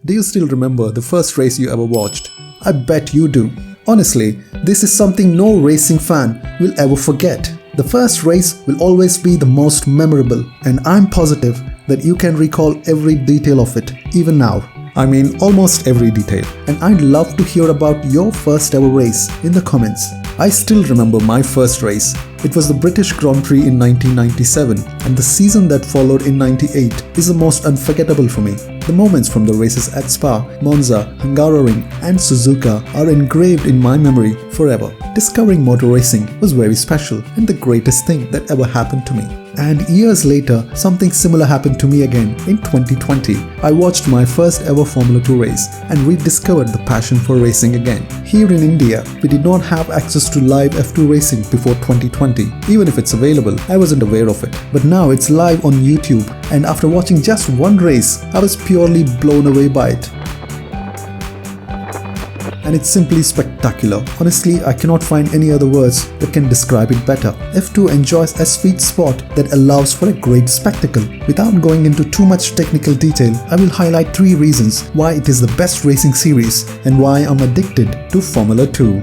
Do you still remember the first race you ever watched? I bet you do. Honestly, this is something no racing fan will ever forget. The first race will always be the most memorable, and I'm positive that you can recall every detail of it, even now. I mean, almost every detail. And I'd love to hear about your first ever race in the comments. I still remember my first race. It was the British Grand Prix in 1997, and the season that followed in 98 is the most unforgettable for me. The moments from the races at Spa, Monza, Hungaroring and Suzuka are engraved in my memory forever. Discovering motor racing was very special and the greatest thing that ever happened to me. And years later, something similar happened to me again in 2020. I watched my first ever Formula 2 race and rediscovered the passion for racing again. Here in India, we did not have access to live F2 racing before 2020. Even if it's available, I wasn't aware of it. But now it's live on YouTube, and after watching just one race, I was purely blown away by it. And it's simply spectacular. Honestly, I cannot find any other words that can describe it better. F2 enjoys a sweet spot that allows for a great spectacle. Without going into too much technical detail, I will highlight 3 reasons why it is the best racing series and why I'm addicted to Formula 2.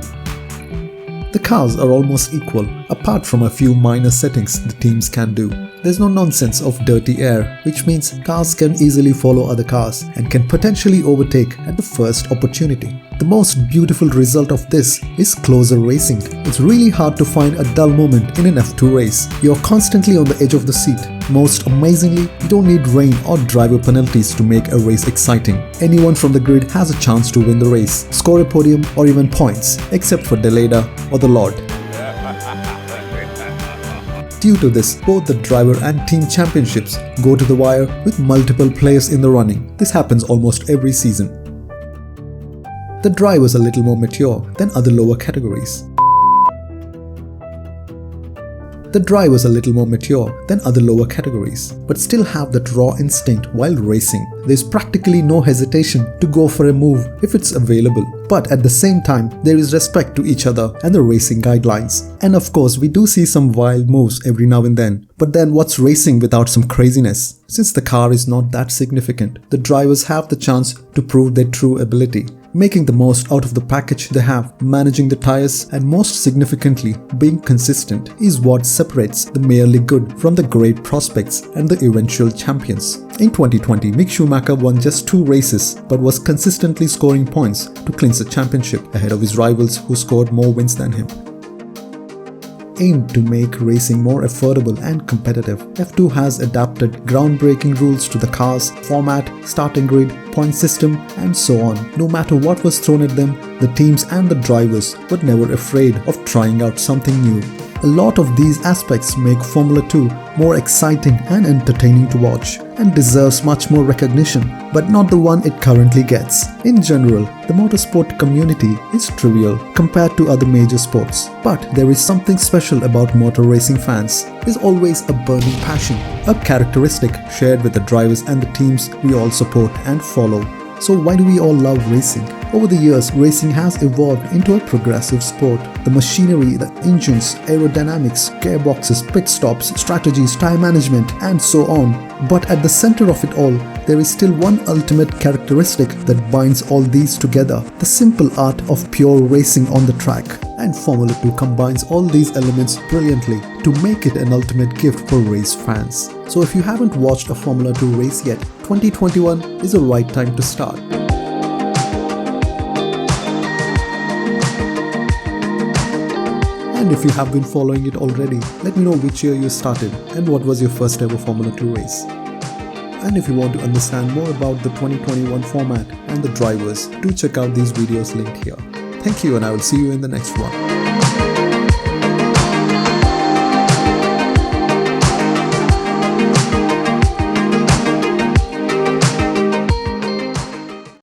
The cars are almost equal, apart from a few minor settings the teams can do. There's no nonsense of dirty air, which means cars can easily follow other cars and can potentially overtake at the first opportunity. The most beautiful result of this is closer racing. It's really hard to find a dull moment in an F2 race. You're constantly on the edge of the seat. Most amazingly, you don't need rain or driver penalties to make a race exciting. Anyone from the grid has a chance to win the race, score a podium or even points, except for Deleda or the Lord. Due to this, both the driver and team championships go to the wire with multiple players in the running. This happens almost every season. The drivers are a little more mature than other lower categories. The drivers are a little more mature than other lower categories, but still have that raw instinct while racing. There's practically no hesitation to go for a move if it's available. But at the same time, there is respect to each other and the racing guidelines. And of course, we do see some wild moves every now and then. But then what's racing without some craziness? Since the car is not that significant, the drivers have the chance to prove their true ability, making the most out of the package they have. Managing the tires and most significantly being consistent is what separates the merely good from the great prospects and the eventual champions. In 2020, Mick Schumacher won just 2 races but was consistently scoring points to clinch the championship ahead of his rivals who scored more wins than him. Aimed to make racing more affordable and competitive, F2 has adapted groundbreaking rules to the cars, format, starting grid, point system, and so on. No matter what was thrown at them, the teams and the drivers were never afraid of trying out something new. A lot of these aspects make Formula 2 more exciting and entertaining to watch, and deserves much more recognition, but not the one it currently gets. In general, the motorsport community is trivial compared to other major sports, but there is something special about motor racing fans. There's always a burning passion, a characteristic shared with the drivers and the teams we all support and follow. So why do we all love racing? Over the years, racing has evolved into a progressive sport. The machinery, the engines, aerodynamics, gearboxes, pit stops, strategies, time management, and so on. But at the center of it all, there is still one ultimate characteristic that binds all these together: the simple art of pure racing on the track. And Formula 2 combines all these elements brilliantly to make it an ultimate gift for race fans. So if you haven't watched a Formula 2 race yet, 2021 is the right time to start. And if you have been following it already, let me know which year you started and what was your first ever Formula 2 race. And if you want to understand more about the 2021 format and the drivers, do check out these videos linked here. Thank you, and I will see you in the next one.